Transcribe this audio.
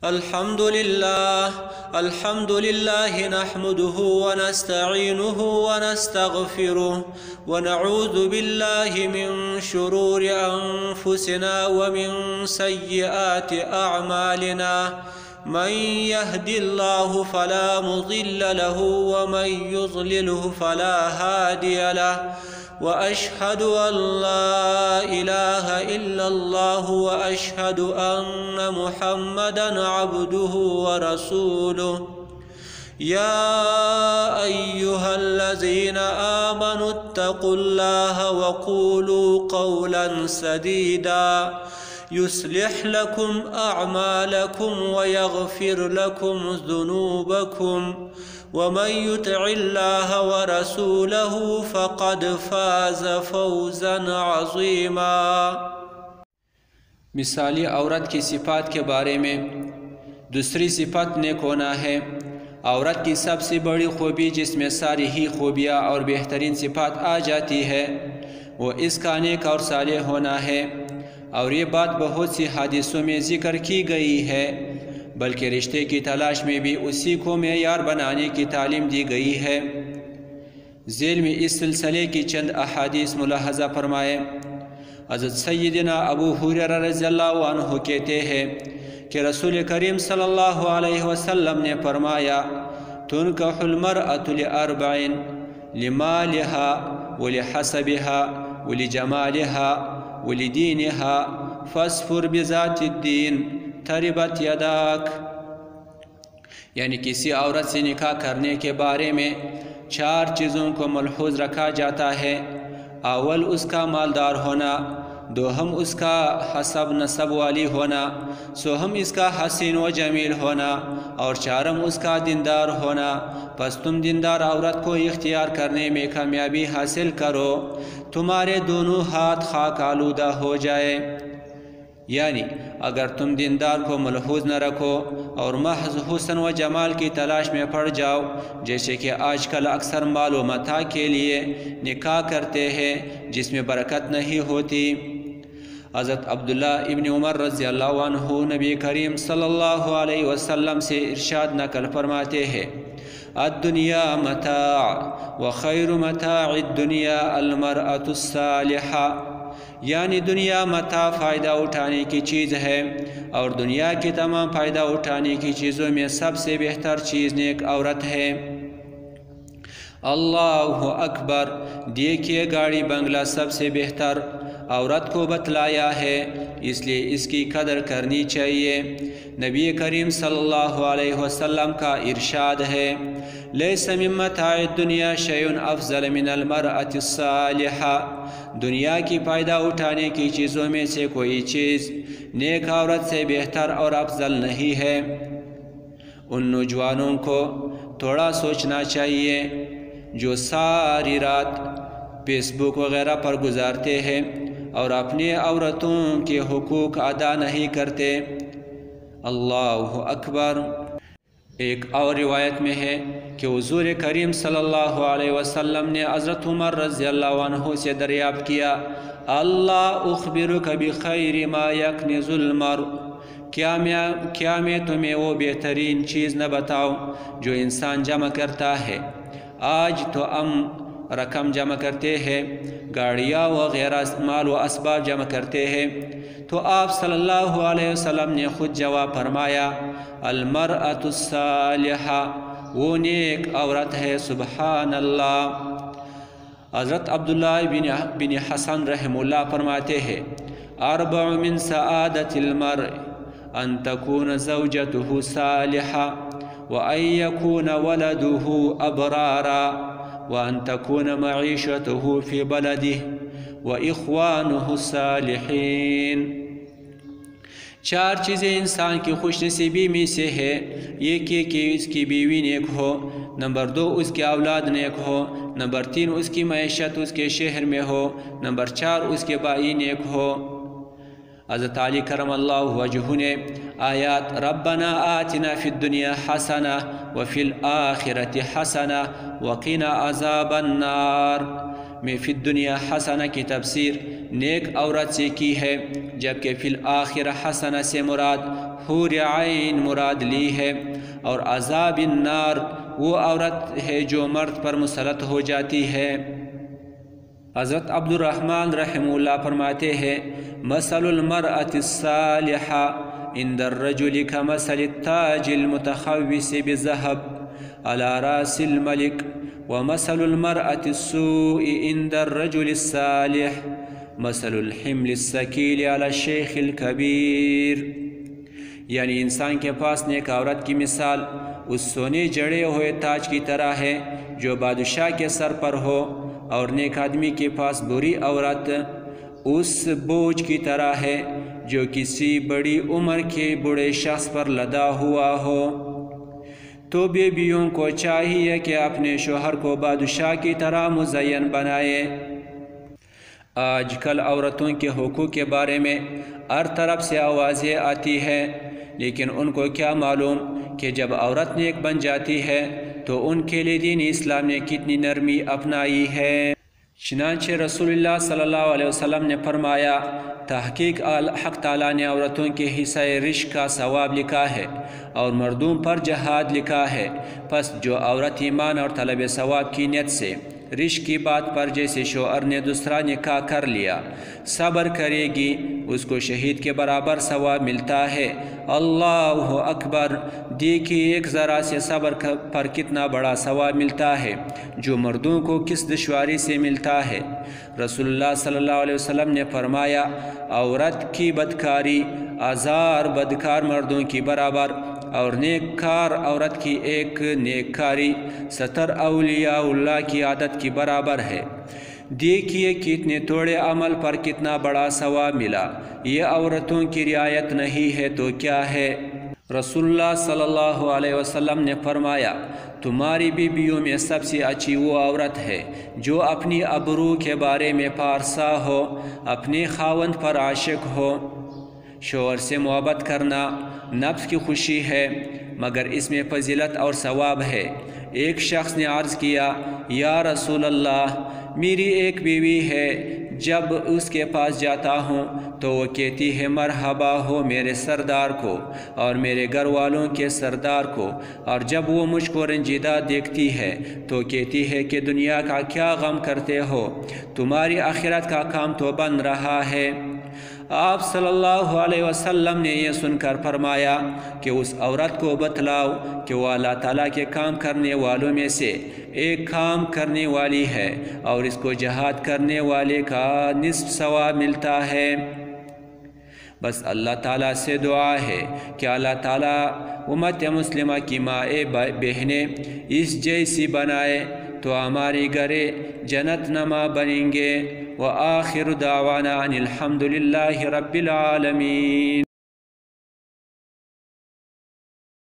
الحمد لله نحمده ونستعينه ونستغفره ونعوذ بالله من شرور أنفسنا ومن سيئات أعمالنا من يهد الله فلا مضل له ومن يضلله فلا هادي له وأشهد أن لا إله إلا الله وأشهد أن محمدًا عبده ورسوله يا أيها الذين آمنوا اتقوا الله وقولوا قولا سديدا يصلح لكم أعمالكم ويغفر لكم ذنوبكم ومن يطع الله ورسوله فقد فاز فوزا عظيما۔ مثالی عورت کی صفات کے بارے میں دوسری صفت نیک ہونا ہے۔ عورت کی سب سے بڑی خوبی جس میں ساری ہی خوبیاں اور بہترین صفات آ جاتی ہے وہ اس کا نیک اور صالح ہونا ہے، اور یہ بات بہت سی حدیثوں میں ذکر کی گئی ہے، بلکہ رشتے کی تلاش میں بھی اسی کو معیار بنانے کی تعلیم دی گئی ہے۔ ذیل میں اس سلسلے کی چند احادیث ملاحظہ فرمائیں۔ حضرت سیدنا ابو ہریرہ رضی اللہ عنہ کہتے ہیں کہ رسول کریم صلی اللہ علیہ وسلم نے فرمایا، تنکح المرأة لأربع لمالها ولحسبها ولجمالها ولدینها فاصفر بذات الدین تربت یداک۔ یعنی کسی عورت سے نکاح کرنے کے بارے میں 4 چیزوں کو ملحوظ رکھا جاتا ہے۔ اول اس کا مالدار ہونا، دوہم اس کا حسب نسب والی ہونا، سوہم اس کا حسین و جمیل ہونا، اور چارم اس کا دیندار ہونا۔ پس تم دیندار عورت کو اختیار کرنے میں کامیابی حاصل کرو، تمہارے دونوں ہاتھ خاک آلودہ ہو جائے۔ یعنی اگر تم دیندار کو ملحوظ نہ رکھو اور محض حسن و جمال کی تلاش میں پڑ جاؤ، جیسے کہ آج کل اکثر مال و متاع کے لیے نکاح کرتے ہیں جس میں برکت نہیں ہوتی۔ حضرت عبداللہ ابن عمر رضی اللہ عنہ نبی کریم صلی اللہ علیہ وسلم سے ارشاد نقل فرماتے ہیں، الدنیا متاع وخیر متاع الدنیا المرأة الصالحہ۔ یعنی دنیا متاع فائدہ اٹھانے کی چیز ہے، اور دنیا کی تمام فائدہ اٹھانے کی چیزوں میں سب سے بہتر چیز نیک عورت ہے۔ اللہ اکبر! دیکھیے گاڑی بنگلہ سب سے بہتر عورت کو بتلایا ہے، اس لیے اس کی قدر کرنی چاہیے۔ نبی کریم صلی اللہ علیہ وسلم کا ارشاد ہے، لیس من متاع الدنیا شیء افضل من المرأة الصالحہ۔ دنیا کی فائدہ اٹھانے کی چیزوں میں سے کوئی چیز نیک عورت سے بہتر اور افضل نہیں ہے۔ ان نوجوانوں کو تھوڑا سوچنا چاہیے جو ساری رات فیس بک وغیرہ پر گزارتے ہیں اور اپنی عورتوں کے حقوق ادا نہیں کرتے۔ اللہ اکبر! ایک اور روایت میں ہے کہ حضور کریم صلی اللہ علیہ وسلم نے حضرت عمر رضی اللہ عنہ سے دریافت کیا، اللہ اخبرک بخیر ما یکنز المرء، کیا میں تمہیں وہ بہترین چیز نہ بتاؤں جو انسان جمع کرتا ہے؟ آج تو ہم رقم جمع کرتے ہیں، گاڑیاں وغیرہ مال و اسباب جمع کرتے ہیں، تو آپ صلی اللہ علیہ وسلم نے خود جواب فرمایا، المرأة الصالحہ، وہ نیک عورت ہے۔ سبحان اللہ! حضرت عبداللہ بن حسن رحم اللہ فرماتے ہیں، اربع من سعادت المرء ان تکون زوجته صالحہ وان یکون ولده ابرارا وان تکون معیشته فی بلده واخوانه الصالحین۔ 4 چیزیں انسان کی خوش نصیبی میں سے ہے، ایک یہ کہ اس کی بیوی نیک ہو، نمبر 2 اس کے اولاد نیک ہو، نمبر 3 اس کی معیشت اس کے شہر میں ہو، نمبر 4 اس کے بھائی نیک ہو۔ حضرت علی کرم اللہ وجہہ نے آیات ربنا آتنا فی الدنیا حسنہ وفی الآخرۃ حسنہ وقنا عذاب النار میں فی الدنیا حسنہ کی تفسیر نیک عورت سے کی ہے، جبکہ فی الآخرہ حسنہ سے مراد حور عین مراد لی ہے، اور عذاب النار وہ عورت ہے جو مرد پر مسلط ہو جاتی ہے۔ حضرت عبد الرحمن رحمہ اللہ فرماتے ہیں مثل المرأة الصالحہ عند الرجل كمثل التاج المتخوص بالذهب على راس الملك ومثل المرأة السوء عند الرجل الصالح مثل الحمل الثقيل على الشيخ الكبير، یعنی انسان کے پاس نیک عورت کی مثال اس سونے جڑے ہوئے تاج کی طرح ہے جو بادشاہ کے سر پر ہو، اور نیک آدمی کے پاس بری عورت اس بوجھ کی طرح ہے جو کسی بڑی عمر کے بوڑھے شخص پر لدا ہوا ہو۔ تو بیویوں کو چاہیے کہ اپنے شوہر کو بادشاہ کی طرح مزین بنائے۔ آج کل عورتوں کے حقوق کے بارے میں ہر طرف سے آوازیں آتی ہیں، لیکن ان کو کیا معلوم کہ جب عورت نیک بن جاتی ہے تو ان کے لیے دین اسلام نے کتنی نرمی اپنائی ہے۔ چنانچہ رسول اللہ صلی اللہ علیہ وسلم نے فرمایا تحقیق حق تعالیٰ نے عورتوں کے حصہ رشک کا ثواب لکھا ہے اور مردوں پر جہاد لکھا ہے، پس جو عورت ایمان اور طلب ثواب کی نیت سے رشک کی بات پر جیسے شوہر نے دوسرا نکاح کر لیا صبر کرے گی اس کو شہید کے برابر ثواب ملتا ہے۔ اللہ اکبر! دیکھیے ایک ذرا سے صبر پر کتنا بڑا ثواب ملتا ہے جو مردوں کو کس دشواری سے ملتا ہے۔ رسول اللہ صلی اللہ علیہ وسلم نے فرمایا عورت کی بدکاری 1000 بدکار مردوں کی برابر اور نیک کار عورت کی ایک نیک کاری 70 اولیاء اللہ کی عادت کی برابر ہے۔ دیکھیے کتنے تھوڑے عمل پر کتنا بڑا ثواب ملا۔ یہ عورتوں کی رعایت نہیں ہے تو کیا ہے؟ رسول اللہ صلی اللہ علیہ وسلم نے فرمایا تمہاری بیویوں میں سب سے اچھی وہ عورت ہے جو اپنی ابرو کے بارے میں پارسا ہو، اپنے خاوند پر عاشق ہو۔ شوہر سے محبت کرنا نفس کی خوشی ہے، مگر اس میں فضیلت اور ثواب ہے۔ ایک شخص نے عرض کیا یا رسول اللہ میری ایک بیوی ہے، جب اس کے پاس جاتا ہوں تو وہ کہتی ہے مرحبا ہو میرے سردار کو اور میرے گھر والوں کے سردار کو، اور جب وہ مجھ کو رنجیدہ دیکھتی ہے تو کہتی ہے کہ دنیا کا کیا غم کرتے ہو، تمہاری آخرت کا کام تو بن رہا ہے۔ آپ صلی اللہ علیہ وسلم نے یہ سن کر فرمایا کہ اس عورت کو بتلاؤ کہ وہ اللہ تعالیٰ کے کام کرنے والوں میں سے ایک کام کرنے والی ہے اور اس کو جہاد کرنے والے کا نصف ثواب ملتا ہے۔ بس اللہ تعالیٰ سے دعا ہے کہ اللہ تعالیٰ امت مسلمہ کی مائیں بہنیں اس جیسی بنائے تو ہماری گھریں جنت نما بنیں گے۔ وآخر دعوانا ان الحمد للہ رب العالمین۔